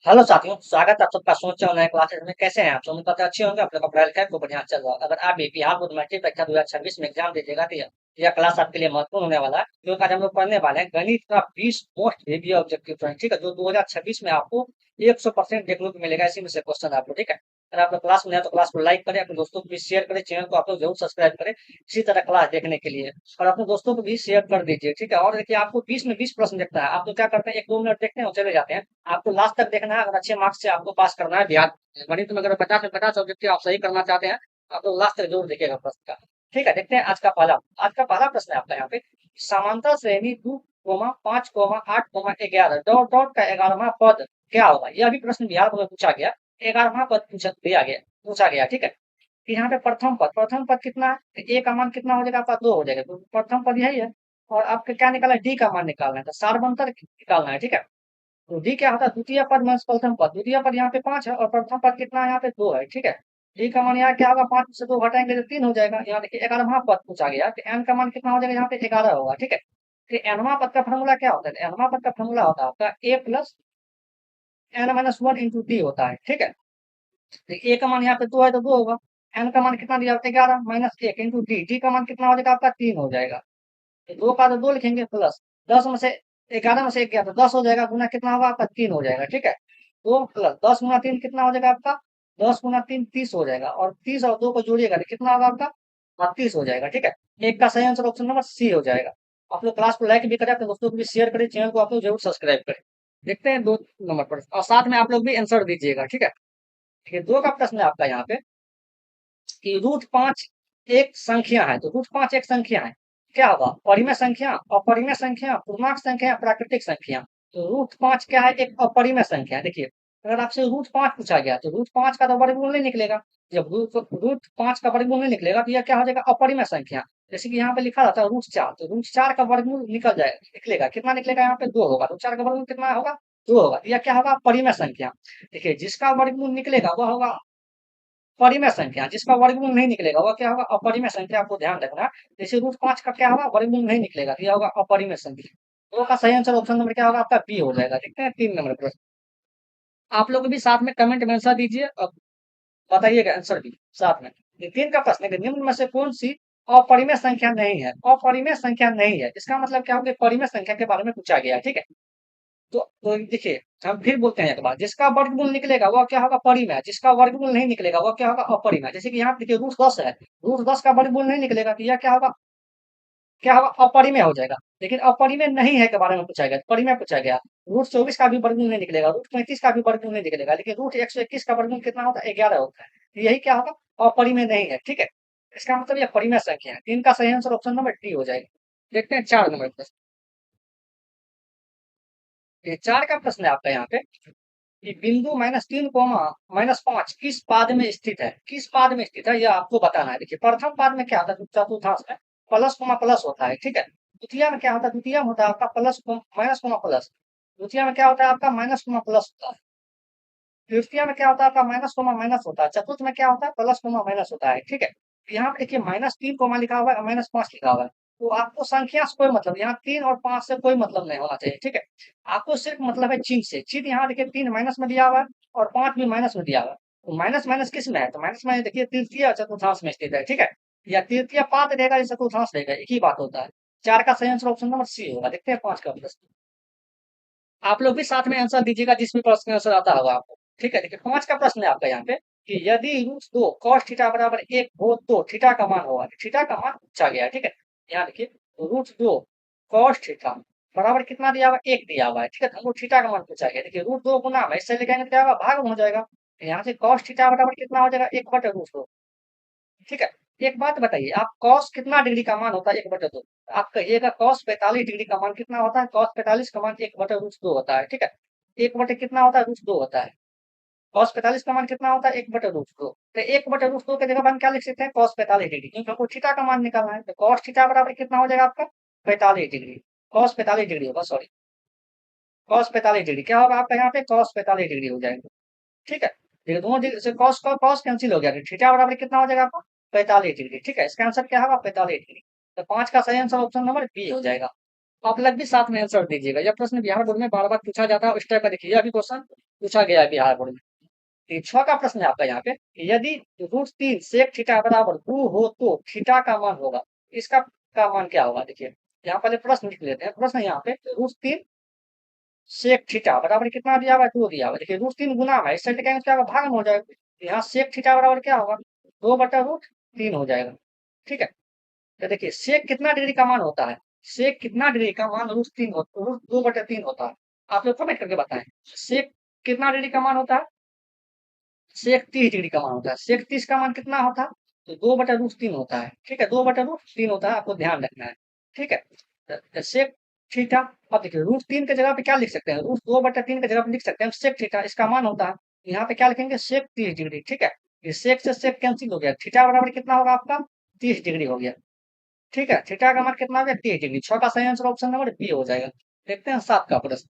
Hello साथियों, स्वागत है आप सबका सोच ऑनलाइन क्लासेस में। कैसे हैं आप सब? मुझे पता है अच्छे होंगे। आप लोग का पढ़ाई लिखाई खूब बढ़िया चल रहा है। अगर आप भी बिहार बोर्ड मैट्रिक परीक्षा 2026 में एग्जाम दीजिएगा तो यह क्लास आपके लिए महत्वपूर्ण होने वाला है, क्योंकि आज हम लोग पढ़ने वाले हैं गणित का 20 मोस्ट हेवी ऑब्जेक्टिव, ठीक है, जो 2026 में आपको 100% देखने को मिलेगा। इसी में से क्वेश्चन आपको, ठीक है। अगर आप लोग क्लास में है तो क्लास को लाइक करें, अपने दोस्तों को भी शेयर करें, चैनल को आप लोग जरूर सब्सक्राइब करें इसी तरह क्लास देखने के लिए। और अपने दोस्तों को भी शेयर कर दीजिए, ठीक है। और देखिए, आपको 20 में 20 प्रश्न देखता है। आप तो क्या करते हैं, 1-2 मिनट देखते हैं और चले जाते हैं। आपको लास्ट तक देखना है। अगर अच्छे मार्क्स से आपको पास करना है बिहार गणित में, अगर 50 में 50 ऑब्जेक्टिव आप सही करना चाहते हैं, आप लोग लास्ट तक जरूर देखिएगा प्रश्न का। ठीक है, देखते हैं आज का पहला प्रश्न है आपका यहाँ पे। समांतर श्रेणी 2, 5, 8, 11 डॉट डॉट का 11वां पद क्या होगा? यह भी प्रश्न बिहार बोर्ड में पूछा गया। 11वां पद पूछा गया, ठीक है। कि यहाँ पे प्रथम पद कितना है? तो ए का मान कितना हो जाएगा आपका? 2 हो जाएगा। तो प्रथम पद यही है। और आपके क्या निकालना है? डी का मान निकालना है, तो सारबंतर निकालना है, ठीक है। तो डी क्या होता है? द्वितीय पद माइनस प्रथम पद। द्वितीय पद यहाँ पे 5 है और प्रथम पद कितना है? यहाँ पे 2 है, ठीक है। डी का मान यहाँ क्या होगा? 5 से 2 घटाएंगे तो 3 हो जाएगा। यहाँ देखिए 11वां पद पूछा गया, तो एन का मान कितना हो जाएगा? यहाँ पे 11 होगा, ठीक है। तो एनवां पद का फॉर्मूला क्या होता है? एनवां पद का फॉर्मूला होता है आपका A plus N minus one into D होता है, ठीक है। तो ए का मान यहाँ पे 2 है तो 2 होगा। एन का मान कितना दिया? 11 माइनस 1 इंटू डी। डी का मान कितना हो जाएगा आपका? 3 हो जाएगा। तो 2 का तो 2 लिखेंगे प्लस 10 में से 11 में से 1 गया तो 10 हो जाएगा। गुना कितना होगा आपका? 3 हो जाएगा, ठीक है। 2 प्लस 10 गुना 3 कितना हो जाएगा आपका? 10 गुना 3 30 हो जाएगा। और 30 और 2 को जोड़िएगा तो कितना होगा आपका? 32 हो जाएगा, ठीक है। एक का सही आंसर ऑप्शन नंबर सी हो जाएगा। आप लोग क्लास को लाइक भी करें, अपने दोस्तों को भी शेयर करें, चैनल को आप लोग जरूर सब्सक्राइब करें। देखते हैं 2 नंबर पर, और साथ में आप लोग भी आंसर दीजिएगा, ठीक है। ठीक है, 2 का प्रश्न है आपका यहाँ पे कि रूट 5 एक संख्या है। तो रूट 5 एक संख्या है, क्या होगा? परिमेय संख्या, अपरिमेय संख्या, पूर्णांक संख्या, प्राकृतिक संख्या। तो रूट 5 क्या है? एक अपरिमेय संख्या है। देखिए, अगर आपसे रूट 5 पूछा गया तो रूट 5 का तो वर्गमूल नहीं निकलेगा। जब रूट 5 का वर्गमूल नहीं निकलेगा तो यह क्या हो जाएगा? अपरिमेय संख्या। जैसे कि यहाँ पे लिखा रहता है रूट 4, तो रूट 4 का वर्गमूल निकलेगा। कितना निकलेगा? यहाँ पे 2 होगा। रूट 4 का वर्गमूल कितना होगा? 2 होगा। यह क्या होगा? परिमेय संख्या। देखिए, जिसका वर्गमूल निकलेगा वह होगा परिमेय संख्या। जिसका वर्गमूल नहीं निकलेगा वह क्या होगा? अपरिमेय संख्या। आपको ध्यान रखना। जैसे रूट 5 का क्या होगा? वर्गमूल नहीं निकलेगा तो यह होगा अपरिमेय संख्या। दो का सही आंसर ऑप्शन नंबर क्या होगा आपका? बी हो जाएगा। देखते हैं 3 नंबर प्रश्न। आप लोग भी साथ में कमेंट में आंसर दीजिए और बताइएगा आंसर भी साथ में। ये 3 का प्रश्न है कि निम्न में से कौन सी अपरिमेय संख्या नहीं है? अपरिमेय संख्या नहीं है, इसका मतलब क्या होगा? परिमेय संख्या के बारे में पूछा गया है, ठीक है। तो देखिए, हम फिर बोलते हैं एक बार, जिसका वर्गमूल निकलेगा वह क्या होगा? परिमेय। जिसका वर्गमूल नहीं निकलेगा वह क्या होगा? अपरिमेय। जैसे कि यहाँ पे देखिए रूट 10 है, रूट 10 का वर्गमूल नहीं निकलेगा तो यह क्या होगा? क्या होगा? अपरिमेय हो जाएगा। लेकिन अपरिमेय नहीं है के बारे में पूछा गया, परिमेय पूछा गया। रूट 24 का भी वर्गमूल नहीं निकलेगा, रूट 35 का भी वर्गमूल नहीं निकलेगा, लेकिन रूट 121 का वर्गमूल कितना होता है? 11 होता है। तो यही क्या होगा? अपरिमेय नहीं है, ठीक है। इसका मतलब यह परिमेय संख्या है। इनका सही आंसर ऑप्शन नंबर डी हो जाएगा। देखते हैं 4 नंबर प्रश्न। ये 4 का प्रश्न है आपका यहाँ पे कि बिंदु -3, -5 किस पाद में स्थित है? किस पाद में स्थित है यह आपको बताना है। देखिए, प्रथम पाद में क्या होता है? चतुर्थांश में प्लस कोमा प्लस होता है, ठीक है। द्वितीय में क्या होता है? द्वितीय में होता है आपका प्लस माइनस कोमा प्लस। द्वितीय में क्या होता है आपका? माइनस कोमा प्लस होता है। तृतीय में क्या होता है आपका? माइनस कोमा माइनस होता है। चतुर्थ में क्या होता है? प्लस कोमा माइनस होता है, ठीक है। यहाँ पे देखिए -3 कोमा लिखा हुआ है और -5 लिखा हुआ है। तो आपको संख्या से कोई मतलब, यहाँ 3 और 5 से कोई मतलब नहीं होना चाहिए, ठीक है। आपको सिर्फ मतलब है चिन्ह से। चिन्ह यहाँ देखिए 3 माइनस में दिया हुआ है और 5 भी माइनस में दिया हुआ है। तो माइनस माइनस किस में है? तो माइनस में देखिए तृतीय और चतुर्थांश में स्थित है, ठीक है। या तृतीय पाद देगा या चतुर्थांश देगा, एक ही बात होता है। 4 का सही आंसर ऑप्शन नंबर सी होगा। देखते हैं 5 का प्रश्न। आप लोग भी साथ में आंसर दीजिएगा जिसमें प्रश्न आंसर आता होगा आपको, ठीक है। देखिए, 5 का प्रश्न है आपका यहाँ पे कि यदि रूट 2 cos थीटा बराबर 1 हो तो थीटा का मान होगा। थीटा का मान पूछा गया है, ठीक है। यहाँ देखिए, रूट 2 cos थीटा बराबर कितना दिया हुआ? 1 दिया हुआ है, ठीक है। तो हमको थीटा का मान पूछा गया। देखिए, रूट 2 गुना में इससे लिखेंगे तो क्या होगा? भाग में हो जाएगा। तो यहाँ से cos थीटा बराबर कितना हो जाएगा? 1/√2, ठीक है। एक बात बताइए, आप cos कितना डिग्री का मान होता है? 1/2। आप कहिएगा cos 45 डिग्री का मान कितना होता है? cos 45 का मान 1/√2 होता है, ठीक है। 1 बटे कितना होता है? √2 होता है। cos 45 का मान कितना होता है? 1/√2। तो 1/√2 के जगह पर हम क्या लिख सकते हैं? cos 45 डिग्री, क्योंकि हमको थीटा का मान निकालना है। तो cos थीटा बराबर कितना हो जाएगा आपका? 45 डिग्री। cos 45 डिग्री होगा, सॉरी, cos 45 डिग्री क्या होगा आपका? यहाँ पे cos 45 डिग्री हो जाएगा, ठीक है। ये दोनों डिग्री से cos का cos कैंसिल हो गया, तो थीटा बराबर कितना हो जाएगा आपका? 45 डिग्री, ठीक है। इसका आंसर क्या होगा? 45 डिग्री। तो 5 का सही आंसर ऑप्शन नंबर बी हो जाएगा। आप लोग भी साथ में आंसर दीजिएगा। यह प्रश्न बिहार बोर्ड में बार बार पूछा जाता है। उस टाइप का देखिए, अभी क्वेश्चन पूछा गया है बिहार बोर्ड में। तो 6 का प्रश्न है आपका यहाँ पे कि यदि √3 सेक थीटा बराबर 2 हो तो थीटा का मान होगा। इसका का मान क्या होगा? देखिए यहाँ पहले प्रश्न लिख लेते हैं। प्रश्न यहाँ पे √3 सेक थीटा बराबर कितना दिया हुआ है? 2 दिया हुआ है। देखिए √3 गुना है, इससे क्या होगा? भाग में हो जाएगा। यहाँ सेक थीटा बराबर क्या होगा? 2/√3 हो जाएगा। ठीक है, तो देखिए सेक कितना डिग्री का मान होता है? सेक कितना डिग्री का मान √3 √2/3 होता है? आप लोग कमेंट करके बताएं। सेक कितना डिग्री का मान होता है? सेक 30 डिग्री का मान होता है। सेक 30 का मान कितना होता है? तो 2/√3 होता है। ठीक है, 2/√3 होता है, आपको ध्यान रखना है। ठीक है, तो सेक थीटा, अब देखिए √3 की जगह पे क्या लिख सकते हैं? √2/3 की जगह पे लिख सकते हैं सेक थीटा, इसका मान होता है। यहाँ पे क्या लिखेंगे? सेक 30 डिग्री। ठीक है, ये सेक से सेक कैंसिल हो गया, थीटा बराबर कितना होगा आपका? 30 डिग्री हो गया। ठीक है, थीटा का मान कितना हो गया? 30 डिग्री। 6 का सही आंसर ऑप्शन नंबर बी हो जाएगा। देखते हैं 7 का प्रश्न।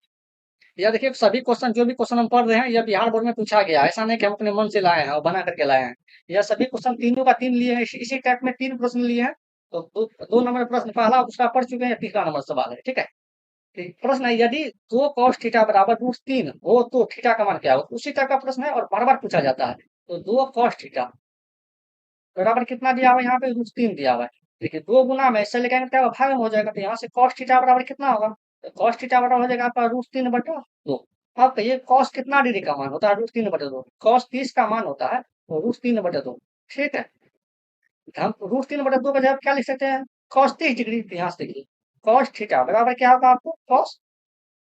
यह देखिए सभी क्वेश्चन, जो भी क्वेश्चन हम पढ़ रहे हैं, यह बिहार बोर्ड में पूछा गया है। ऐसा नहीं कि हम अपने मन से लाए हैं और बना करके लाए हैं। यह सभी क्वेश्चन तीनों का तीन लिए हैं, इसी टाइप में 3 प्रश्न लिए हैं। तो 2 नंबर प्रश्न पहला उसका पढ़ चुके हैं, तीसरा नंबर सवाल है। ठीक है, प्रश्न है यदि 2 cos थीटा बराबर √3 हो तो थीटा का मान क्या होगा? उसी तरह का प्रश्न है और बार बार पूछा जाता है। तो 2 cos थीटा बराबर कितना दिया हुआ है? यहाँ पे √3 दिया हुआ है। देखिए 2 गुना में इससे लेकर क्या होगा? भाग में हो जाएगा। तो यहाँ से cos थीटा बराबर कितना होगा? तो cos थीटा बराबर हो जाएगा आपका √3/2। अब कहिए cos कितना डिग्री का मान होता है? √3/2। cos 30 का मान होता है तो √3/2। ठीक है, हम √3/2 का जवाब क्या लिख सकते हैं? cos 30 degree. तो यहाँ से देखिए cos थीटा बराबर क्या होगा आपको? cos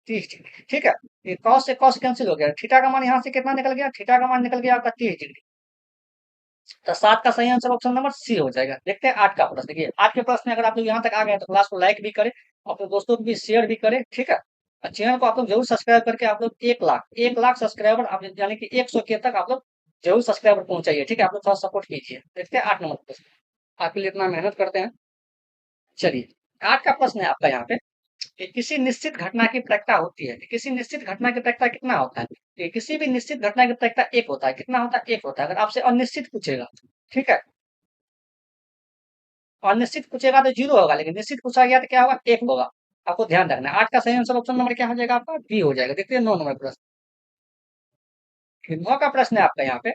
30 degree. ठीक है, ये cos से cos कैंसिल हो गया। थीटा का मान यहाँ से कितना निकल गया? थीटा का मान निकल गया आपका 30 डिग्री। तो 7 का सही आंसर ऑप्शन नंबर सी हो जाएगा। देखते हैं 8 का प्रश्न। देखिए 8 के प्रश्न में अगर आप लोग यहाँ तक आ गए तो क्लास को लाइक भी करें, अपने दोस्तों को भी शेयर भी करें। ठीक है, और चैनल को आप लोग जरूर सब्सक्राइब करके आप लोग 1 लाख सब्सक्राइबर आप यानी कि 100 के तक आप लोग जरूर सब्सक्राइबर पहुंचाइए। ठीक है, आप लोग थोड़ा सपोर्ट कीजिए। देखते हैं 8 नंबर प्रश्न, आपके लिए इतना मेहनत करते हैं। चलिए 8 का प्रश्न है आपका यहाँ पे कि किसी निश्चित घटना की प्रायिकता होती है। किसी निश्चित घटना की प्रायिकता कितना होता है? कि किसी भी निश्चित घटना की प्रायिकता 1 होता है। कितना होता है? 1 होता है। अगर आपसे अनिश्चित पूछेगा, ठीक है, और निश्चित पूछेगा तो 0 होगा, लेकिन निश्चित पूछा गया तो क्या होगा? 1 होगा। आपको ध्यान रखना है। 8 का सही आंसर ऑप्शन नंबर क्या हो जाएगा आपका? बी हो जाएगा। देखते हैं 9 नंबर प्रश्न। 9 का प्रश्न है आपका यहाँ पे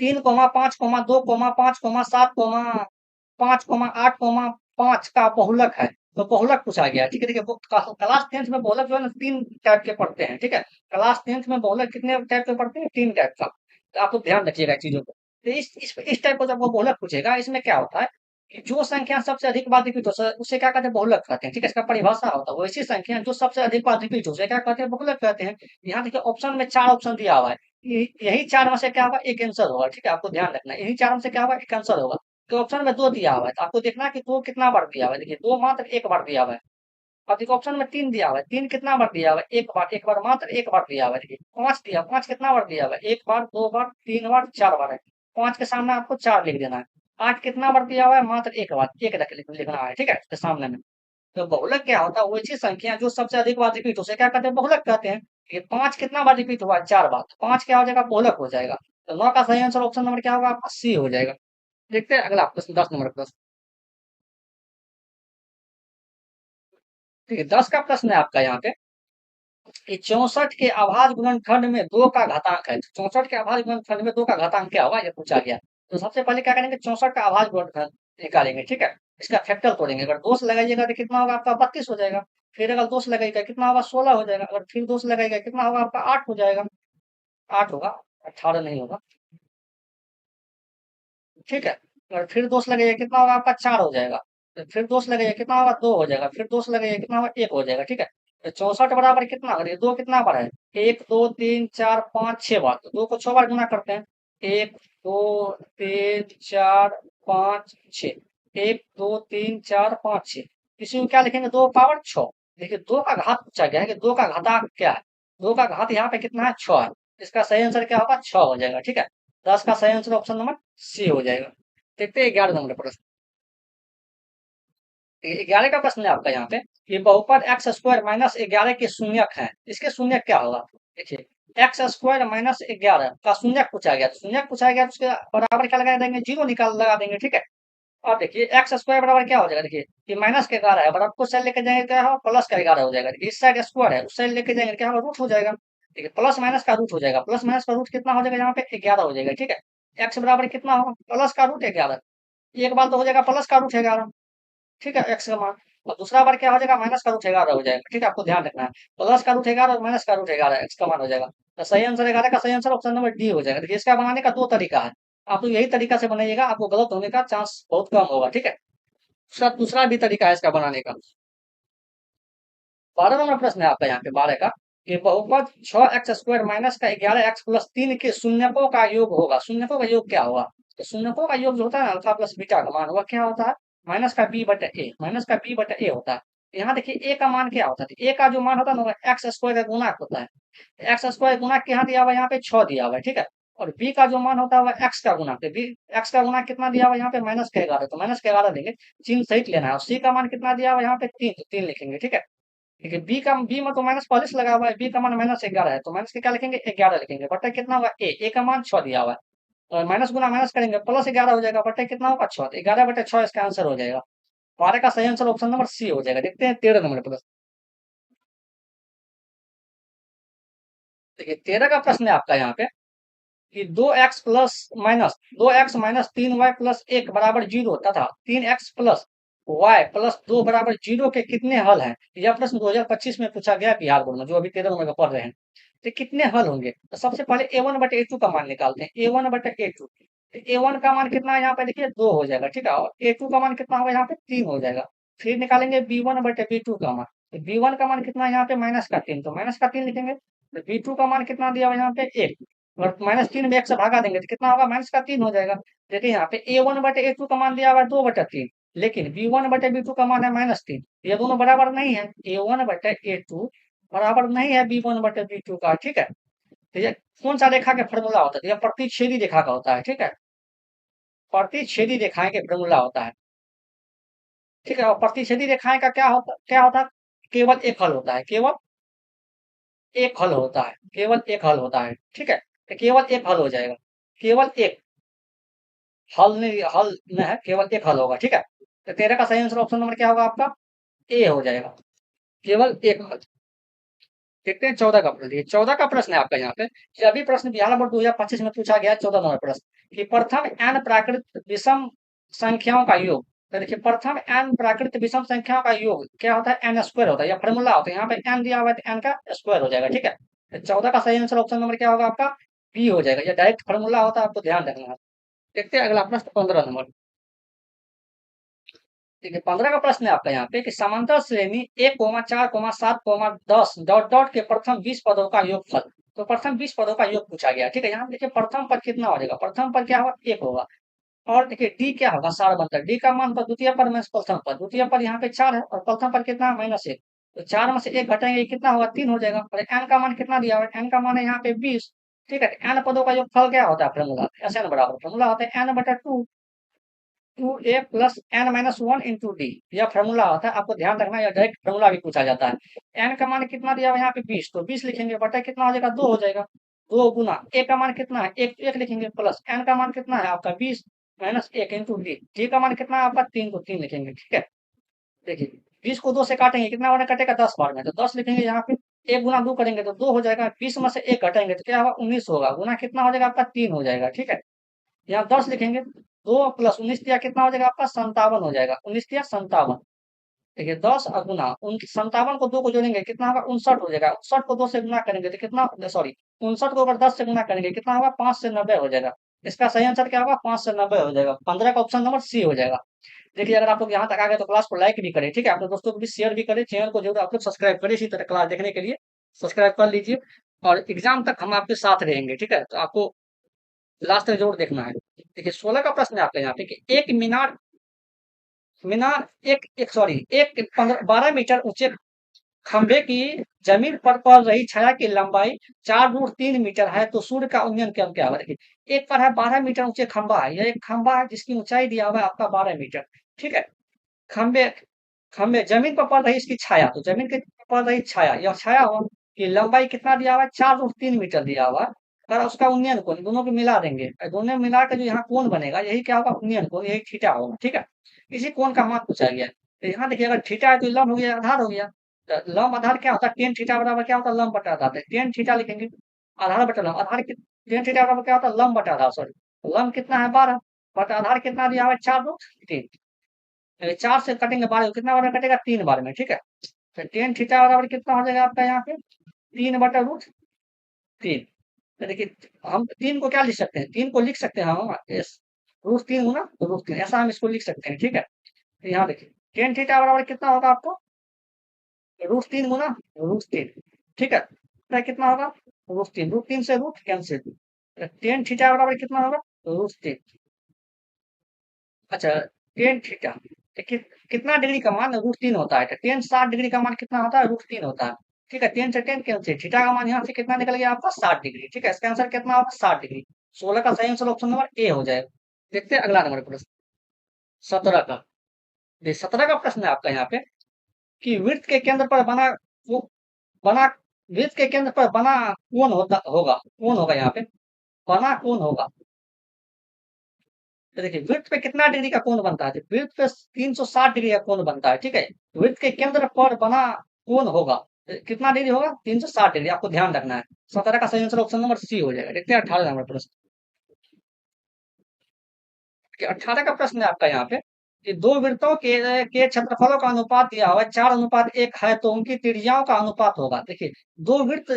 3,5,2,5,7,5,8,5 का बहुलक है। तो बहुलक पूछा गया। ठीक है, देखिए क्लास 10th में बहुलक जो है ना 3 टाइप के पढ़ते हैं। ठीक है, क्लास 10th में बहुलक कितने टाइप के पढ़ते हैं? 3 टाइप का। तो आप लोग ध्यान रखिएगा चीजों को। तो इस टाइप को जब वो बहुलक पूछेगा, इसमें क्या होता है कि जो संख्या सबसे अधिक बार रिपीट हो उसे क्या कहते हैं? बहुलक कहते हैं। ठीक है, इसका परिभाषा होता है वैसी संख्या जो सबसे अधिक बार रिपीट हो उसे क्या कहते हैं? बहुलक कहते हैं। यहाँ देखिए ऑप्शन में 4 ऑप्शन दिया हुआ है। यही 4 में से क्या होगा? एक आंसर होगा। ठीक है, आपको ध्यान रखना है। यही 4 में से क्या होगा? एक आंसर होगा। तो ऑप्शन में 2 दिया हुआ है, तो आपको देखना है कि 2 कितना बार दिया हुआ है। देखिए 2 मात्र 1 बार दिया हुआ है। अब देखो ऑप्शन में 3 दिया हुआ है, 3 कितना बार दिया हुआ है? 1 बार मात्र 1 बार दिया हुआ है। देखिए 5 दिया, 5 कितना बार दिया हुआ है? 1 बार, 2 बार, 3 बार, 4 बार है। 5 के सामने आपको 4 लिख देना है। 8 कितना बार दिया हुआ है? मात्र 1 बार, 1 लिखना है। ठीक है, इसके सामने में। तो बहुलक क्या होता है? वैसी संख्या जो सबसे अधिक बार रिपीट हो उसे क्या कहते हैं? बहुलक कहते हैं। ये 5 कितना बार रिपीट हुआ है? 4 बार। 5 क्या हो जाएगा? बहुलक हो जाएगा। तो 9 का सही आंसर ऑप्शन नंबर क्या होगा आपका? सी हो जाएगा। देखते हैं अगला प्रश्न, 10 नंबर प्रश्न। ठीक है, 10 का प्रश्न है आपका यहाँ पे कि 64 के अभाज्य गुणनखंड में 2 का घातांक है। 64 के अभाज्य गुणनखंड में 2 का घातांक क्या होगा? ये पूछा गया। तो सबसे पहले क्या करेंगे? 64 का अभाज्य गुणनखंड निकालेंगे। ठीक है, इसका फैक्टर तोड़ेंगे। अगर दोष लगाइएगा तो कितना होगा आपका? 32 हो जाएगा। फिर अगर दोष लगाइएगा कितना होगा? 16 हो जाएगा। अगर फिर दोष लगाइएगा कितना होगा आपका? 8 हो जाएगा। 8 होगा, 18 नहीं होगा। ठीक है, और फिर दोष लगेगा कितना होगा आपका? 4 हो जाएगा। तो फिर दोष लगेगा कितना होगा? 2 हो जाएगा। फिर दोष लगेगा कितना होगा? 1 हो जाएगा। ठीक है, तो 64 बराबर कितना? अगर ये 2 कितना बार है? 1 2 3 4 5 6 बार। तो 2 को 6 बार गुना करते हैं। 1 2 3 4 5 6। 1 2 3 4 5 6। इसी को क्या लिखेंगे? 2 पावर 6। देखिए 2 का घात पूछा गया है कि 2 का घातांक क्या है? 2 का घात यहाँ पे कितना है? 6 है। इसका सही आंसर क्या होगा? 6 हो जाएगा। ठीक है, 10 का सही आंसर ऑप्शन नंबर सी हो जाएगा। देखते हैं 11 नंबर प्रश्न। 11 का प्रश्न है आपका यहाँ पे ये बहुपद x² माइनस 11 के शून्यक है। इसके शून्यक क्या होगा? देखिए x² माइनस 11 का शून्यक पूछा गया। शून्यक पूछा गया तो उसके बराबर क्या लगा देंगे? 0 निकाल लगा देंगे। ठीक है, अब देखिए x² बराबर क्या हो जाएगा? देखिए ये माइनस के 11 है, बराबर को साइड लेके जाएंगे क्या होगा? प्लस का 11 हो जाएगा। इस साइड स्क्वायर है, उस साइड लेके जाएंगे क्या होगा? रूट हो जाएगा। ठीक है, प्लस माइनस का रूट हो जाएगा, प्लस माइनस का रूट कितना हो जाएगा यहाँ पे 11 हो जाएगा, ठीक है। एक्स बराबर कितना होगा, प्लस का रूट 11, एक बार तो हो जाएगा प्लस का रूट 11, ठीक है, एक्स का मान। और दूसरा बार क्या हो जाएगा, माइनस का रूट 11 हो जाएगा, ठीक है, आपको ध्यान रखना है। प्लस का रूट 11 और माइनस का रूट 11 एक्स का मान हो जाएगा। तो सही आंसर 11 का सही आंसर ऑप्शन नंबर डी हो जाएगा। देखिए, इसका बनाने का दो तरीका है, आप तो यही तरीका से बनाइएगा, आपको गलत होने का चांस बहुत कम होगा, ठीक है। दूसरा दूसरा भी तरीका है इसका बनाने का। 12 नंबर प्रश्न है आपका यहाँ पे 12 का, कि बहुपद 6x² माइनस का 11x+3 के शून्यकों का योग होगा। शून्यकों का योग क्या होगा, तो शून्यकों का योग जो होता है ना, अल्फा प्लस बीटा का मान, वह क्या होता है, माइनस का बी बटा ए, माइनस का बी बटा ए होता है। यहाँ देखिए ए का मान क्या होता है, ए का जो मान होता है ना, वह x² का गुणक होता है। x² गुणक यहाँ दिया हुआ है, यहाँ पे 6 दिया हुआ है, ठीक है। और बी का जो मान होता है वह एक्स का गुणक है, बी एक्स का गुणक कितना दिया हुआ है यहाँ पे, माइनस का 11, तो माइनस का 11 देंगे, चिन्ह सहित लेना है। और सी का मान कितना दिया हुआ है यहाँ पे 3, तो 3 लिखेंगे, ठीक है। देखिए बी में तो माइनस पॉलिश लगा हुआ है, बी का मान माइनस 11 है, तो माइनस के क्या लिखेंगे, 11 लिखेंगे, बटा कितना होगा ए का मान 6 दिया हुआ है, और माइनस गुना माइनस करेंगे प्लस 11 हो जाएगा, बटे कितना होगा 6, तो 11/6 इसका आंसर हो जाएगा। 12 का सही आंसर ऑप्शन नंबर सी हो जाएगा। देखते हैं 13 नंबर प्रश्न। देखिए 13 का प्रश्न है आपका यहाँ पे, कि 2x माइनस 3y+1 बराबर 0 तथा 3x+y+2 बराबर 0 के कितने हल हैं। यह प्रश्न 2025 में पूछा गया बिहार बोर्ड में, जो अभी 13 नंबर में पढ़ रहे हैं। तो कितने हल होंगे, तो सबसे पहले a1/a2 का मान निकालते हैं, a1/a2। a1 का मान कितना है यहाँ पे, देखिए 2 हो जाएगा, ठीक है, और a2 का मान कितना होगा यहाँ पे 3 हो जाएगा। फिर निकालेंगे b1/b2 का मान, तो b1 का मान कितना है यहाँ पे माइनस का 3, तो माइनस का 3 लिखेंगे। तो b2 का मान कितना दिया हुआ है यहाँ पे 1, और -3 में 1 से भागा देंगे तो कितना होगा, -3 हो जाएगा। देखिए यहाँ पे a1/a2 का मान दिया हुआ है 2/3, लेकिन b1/b2 का मान है -3, ये दोनों बराबर नहीं है, a1/a2 बराबर नहीं है b1/b2 का, ठीक है। तो ये कौन सा रेखा के फॉर्मूला होता है, तो यह प्रतिच्छेदी रेखा का होता है, ठीक है, प्रतिच्छेदी रेखाएं के फॉर्मूला होता है, ठीक है। और प्रतिच्छेदी रेखाएं का क्या होता है, केवल एक हल होता है, केवल एक हल होता है, केवल एक हल होता है, ठीक है। तो केवल एक हल हो जाएगा, केवल एक हल में है, केवल एक हल होगा, ठीक है। तो 13 का सही आंसर ऑप्शन नंबर क्या होगा आपका, ए हो जाएगा, केवल एक हल। देखते हैं 14 का प्रश्न। 14 का प्रश्न है आपका यहाँ पे, कि अभी प्रश्न बिहार बोर्ड 2025 में पूछा गया 14 नंबर प्रश्न, कि प्रथम n प्राकृत विषम संख्याओं का योग। तो देखिए प्रथम n प्राकृत विषम संख्याओं का योग क्या होता है, n² होता है, या फॉर्मूला होता है। यहाँ पे n दिया हुआ है तो n का स्क्वायर हो जाएगा, ठीक है। तो 14 का सही आंसर ऑप्शन नंबर क्या होगा आपका, बी हो जाएगा, ये डायरेक्ट फॉर्मूला होता है, आपको ध्यान रखना है। देखते हैं अगला प्रश्न 15 नंबर। ठीक है, 15 का प्रश्न है आपका यहाँ पे, कि समांतर श्रेणी 1,4,7,10 डॉट डॉट के प्रथम 20 पदों का योगफल। तो प्रथम 20 पदों का योग पूछा गया, ठीक है। यहाँ देखिए प्रथम पद कितना हो जाएगा, प्रथम पद क्या होगा 1 होगा, और देखिए डी क्या होगा, सारबंतर, डी का मान होगा द्वितीय पद माइनस प्रथम पद, द्वितीय पद यहाँ पे 4 है और प्रथम पद कितना है -1, तो 4 में से 1 घटाएंगे कितना होगा 3 हो जाएगा। और एन का मान कितना दिया हुआ है, एन का मान है यहाँ पे 20, ठीक है। एन पदों का योगफल क्या होता है, फॉर्मूला एस एन बराबर, फॉर्मूला होता है n/2 2a + n-1 into D, यह फॉर्मूला होता है, आपको ध्यान रखना, यह डायरेक्ट फॉर्मूला भी पूछा जाता है। n का मान कितना दिया हुआ है यहाँ पे 20, तो 20 लिखेंगे, बटा कितना हो जाएगा 2 हो जाएगा, 2 गुना a का मान कितना है 1, 1 लिखेंगे, प्लस n का मान कितना है आपका 20 -1 इंटू डी, डी का मान कितना है आपका 3, को 3 लिखेंगे, ठीक है। देखिए 20 को 2 से काटेंगे, कितना बार कटेगा 10 बार में, तो 10 लिखेंगे यहाँ पे, 1 गुना 2 करेंगे तो 2 हो जाएगा, 20 में से 1 घटाएंगे तो क्या होगा 19 होगा, गुना कितना हो जाएगा आपका 3 हो जाएगा, ठीक है। यहाँ 10 लिखेंगे, 2 + 19 दिया कितना हो जाएगा आपका 57 हो जाएगा, 19 दिया 57। देखिए 10 और गुना 57 को 2 को जोड़ेंगे कितना होगा 59 हो जाएगा, 59 को 2 से गुना करेंगे तो कितना, सॉरी 59 को अगर 10 से गुना करेंगे कितना होगा 5 से 90 हो जाएगा। इसका सही आंसर क्या होगा 5 से 90 हो जाएगा। 15 का ऑप्शन नंबर सी हो जाएगा। देखिए अगर आप लोग यहाँ तक आ गए तो क्लास को लाइक भी करें, ठीक है, अपने दोस्तों को भी शेयर भी करें, चैनल को जरूर आप लोग सब्सक्राइब करें, इसी तरह क्लास देखने के लिए सब्सक्राइब कर लीजिए, और एग्जाम तक हम आपके साथ रहेंगे, ठीक है। तो आपको लास्ट तक जरूर देखना है। देखिए 16 का प्रश्न है आपका यहाँ पे, कि एक मीनार मीनार एक एक सॉरी एक 12 मीटर ऊंचे खंभे की जमीन पर पड़ रही छाया की लंबाई 4√3 मीटर है, तो सूर्य का उन्नयन क्रम क्या होगा। देखिए एक पर है 12 मीटर ऊंचे खंभा है, यह एक खंभा है जिसकी ऊंचाई दिया हुआ है आपका 12 मीटर, ठीक है। खंभे खंभे जमीन पर पड़ रही इसकी छाया, तो जमीन के पर पड़ रही छाया, यह छाया हो कि लंबाई कितना दिया हुआ है 4√3 मीटर दिया हुआ है। अगर उसका उन्नयन कोण दोनों को मिला देंगे, दोनों मिला के जो यहाँ कोण बनेगा यही क्या होगा उन्नयन कोण, यही थीटा होगा, ठीक है। इसी कोण का मान पूछा गया है। तो यहाँ देखिए अगर थीटा है तो लंब हो गया, आधार हो गया, तो लंब आधार क्या होता है, टेन थीटा बराबर क्या होता है, लंब बटा आधार। टेन थीटा लिखेंगे, आधार बटा लंब, आधार टेन थीटा बराबर क्या होता है, लंब बटा आधार, सॉरी लंब कितना है 12, बटा आधार कितना दिया हुआ है 4√3, 4 से कटेंगे 12 कितना बार में कटेगा, 3 बार में, ठीक है। तो टेन थीटा बराबर कितना हो जाएगा आपका यहाँ पे 3/√3। तो देखिए हम 3 को क्या लिख सकते हैं, 3 को लिख सकते हैं हम √3 गुना √3, ऐसा हम इसको लिख सकते हैं, ठीक है। तो यहाँ देखिए टेन थीटा बराबर कितना होगा आपको √3 गुना √3, ठीक है। तो कितना होगा √3 से रूट कैंसिल, टेन थीटा बराबर कितना होगा √3। अच्छा टेन थीटा कितना डिग्री का मान √3 होता है, तो टेन 60 डिग्री का मान कितना होता है √3 होता है, ठीक है। टेन से टेन कैंसिल, थीटा का मान यहाँ से कितना निकल गया आपका 60 डिग्री, ठीक है। इसका आंसर कितना होगा 60 डिग्री। 16 का सही आंसर ऑप्शन नंबर ए हो जाएगा। देखते हैं अगला नंबर प्रश्न 17 का। 17 का प्रश्न है आपका यहाँ पे कि वृत्त के केंद्र पर बना वृत्त के केंद्र पर बना कौन होगा यहाँ पे, बना कौन होगा। तो देखिए वृत्त पे कितना डिग्री का कोण बनता है, तो वृत्त पे 360 डिग्री का कोण बनता है, ठीक है। वृत्त के केंद्र पर बना कोण होगा, तो कितना डिग्री होगा 360 डिग्री, आपको ध्यान रखना है। 17 का सही आंसर ऑप्शन नंबर सी हो जाएगा। देखते हैं 18 नंबर प्रश्न। 18 का प्रश्न है आपका यहाँ पे कि दो वृत्तों के क्षेत्रफलों का अनुपात दिया हुआ है 4:1 है, तो उनकी त्रिज्याओं का अनुपात होगा। देखिए दो वृत्त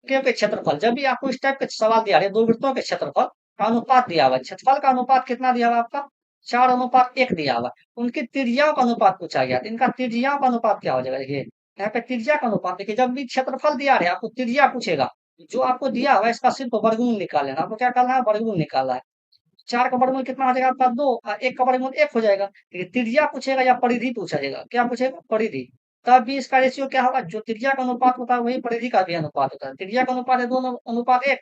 के क्षेत्रफल, जब भी आपको इस टाइप के सवाल दिया है, दो वृत्तों के क्षेत्रफल का अनुपात दिया हुआ है, क्षेत्रफल का अनुपात कितना दिया हुआ है आपका 4:1 दिया हुआ है, उनकी त्रिज्याओं का अनुपात पूछा गया, तो इनका त्रिज्याओं का अनुपात क्या हो जाएगा। देखिए यहाँ पे त्रिज्या का अनुपात, देखिए जब भी क्षेत्रफल दिया है आपको त्रिज्या पूछेगा, जो आपको दिया हुआ है इसका सिर्फ वर्गमूल निकाल लेना, आपको क्या करना है वर्गमूल निकालना है। 4 का वर्गमूल कितना हो जाएगा आपका 2, 1 का वर्गमूल 1 हो जाएगा। त्रिज्या पूछेगा या परिधि पूछा जाएगा, क्या पूछेगा परिधि, तब भी इसका रेशियो क्या होगा, जो त्रिज्या का अनुपात होता है वही परिधि का भी अनुपात होता है। त्रिज्या का अनुपात है 2:1,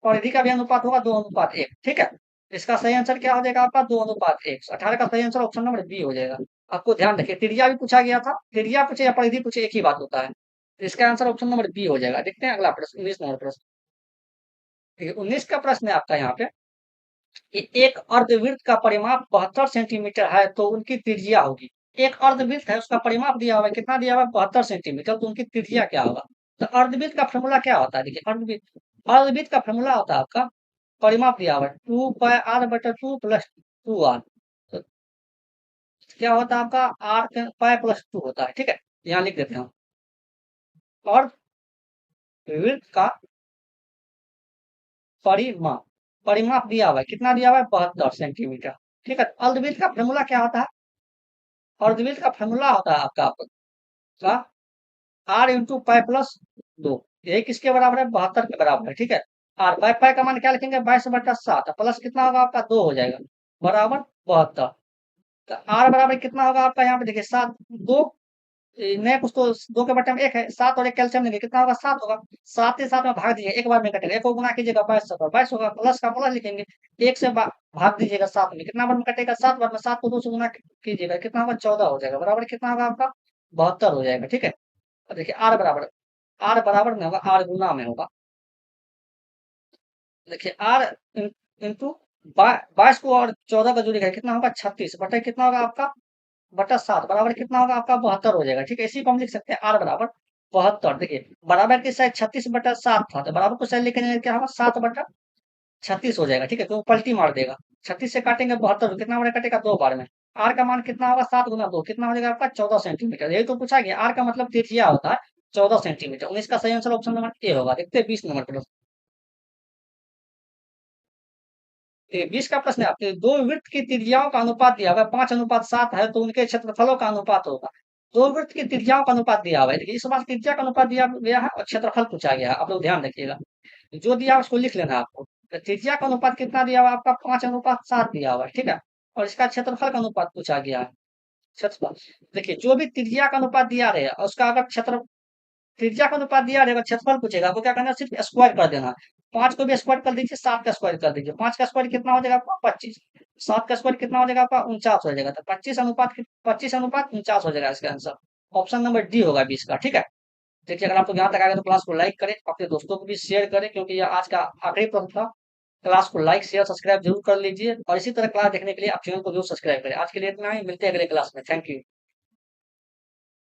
परिधि का भी अनुपात होगा 2:1, ठीक है। इसका सही आंसर क्या हो जाएगा आपका 2:1। 18 का सही आंसर ऑप्शन नंबर बी हो जाएगा। आपको ध्यान रखिए त्रिज्या भी पूछा गया था, त्रिज्या पूछे या परिधि पूछे एक ही बात होता है। तो इसका आंसर ऑप्शन नंबर बी हो जाएगा। देखते हैं अगला प्रश्न 19 नंबर प्रश्न। ठीक है 19 का प्रश्न है आपका यहाँ पे कि एक अर्धवृत्त का परिमाप 72 सेंटीमीटर है, तो उनकी त्रिज्या होगी। एक अर्धवृत्त है उसका परिमाप दिया हुआ है, कितना दिया हुआ है 72 सेंटीमीटर, तो उनकी त्रिज्या क्या होगा। तो अर्धवृत्त का फॉर्मूला क्या होता है, देखिए अर्धवृत्त का फॉर्मूला होता है आपका, परिमाप दिया हुआ है 2πr/2 + 2r, तो क्या होता है आपका r π + 2 होता है, ठीक है। यहाँ लिख देते हैं हम अर्धवृत्त का परिमाप, परिमाप दिया हुआ है कितना दिया हुआ है 72 सेंटीमीटर, ठीक है। अर्धवृत्त का फॉर्मूला क्या होता है, अर्धवृत्त का फॉर्मूला होता है आपका r × π + 2, यही किसके बराबर है 72 के बराबर है, ठीक है। आर पाई का मान क्या लिखेंगे 22/7, प्लस कितना होगा आपका 2 हो जाएगा बराबर 72। तो आर बराबर कितना होगा आपका यहाँ पे देखिए 7, 2 नया कुछ तो 2 के बटे में 1 है, 7 और 1 कैल्सियम लेंगे कितना होगा 7 होगा, 7 से 7 में भाग दीजिए एक बार में कटेगा, 1 को गुना कीजिएगा 22 होगा, प्लस का प्लस लिखेंगे, 1 से भाग दीजिएगा 7 में, कितना बार में कटेगा 7 बार में, 7 को 2 से गुना कीजिएगा कितना होगा 14 हो जाएगा, बराबर कितना होगा आपका 72 हो जाएगा, ठीक है। और देखिए आर बराबर में होगा, आर गुना में होगा, देखिए आर इंटू 22 को और 14 का जोड़ेगा कितना होगा 36 बटे कितना होगा आपका बटा 7 बराबर कितना होगा आपका 72 हो जाएगा, ठीक है। इसी को हम लिख सकते हैं आर बराबर 72। देखिए बराबर की साइड 36/7 था, तो बराबर को साइड लेके जाएंगे क्या होगा 7/36 हो जाएगा, ठीक है। तो पलटी मार देगा, 36 से काटेंगे 72 कितना बार कटेगा 2 बार में। आर का मान कितना होगा 7 × 2 कितना हो जाएगा आपका 14 सेंटीमीटर, यही तो पूछा गया, आर का मतलब त्रिज्या होता है 14 सेंटीमीटर। 19 का सही आंसर ऑप्शन नंबर ए होगा। देखते हैं 20 नंबर प्रश्न। 20 का प्रश्न है आपके दो वृत्त की त्रिज्याओं का अनुपात दिया हुआ है 5:7 है, तो उनके क्षेत्रफलों का अनुपात होगा। दो वृत्त की त्रिज्याओं का अनुपात दिया हुआ है, देखिए इस बार त्रिज्या का अनुपात दिया गया है और क्षेत्रफल पूछा गया है, आप लोग ध्यान रखिएगा, जो दिया है उसको लिख लेना है आपको। तो त्रिज्या का अनुपात कितना दिया हुआ है आपका 5:7 दिया हुआ है, ठीक है। और इसका क्षेत्रफल का अनुपात पूछा गया है, क्षेत्रफल। देखिए जो भी त्रिज्या का अनुपात दिया रहे उसका अगर क्षेत्र त्रिज्या का अनुपात दिया रहेगा, क्षेत्रफल पूछेगा, आपको क्या करना है सिर्फ स्क्वायर कर देना। 5 को भी स्क्वायर कर दीजिए, 7 का स्क्वायर कर दीजिए, 5 का स्क्वायर कितना हो जाएगा आपका 25, 7 का स्क्वायर कितना हो जाएगा आपका 49 हो जाएगा, तो 25:49 हो जाएगा इसका आंसर। ऑप्शन नंबर डी होगा 20 का, ठीक है। देखिए अगर आप लोग यहाँ तक आ गए तो क्लास को लाइक करें, अपने दोस्तों को भी शेयर करें, क्योंकि यह आज का आखिरी प्रश्न था। क्लास को लाइक शेयर सब्सक्राइब जरूर कर लीजिए, और इसी तरह क्लास देखने के लिए आप चैनल को जरूर सब्सक्राइब करें। आज के लिए इतना ही, मिलते हैं अगले क्लास में। Thank you.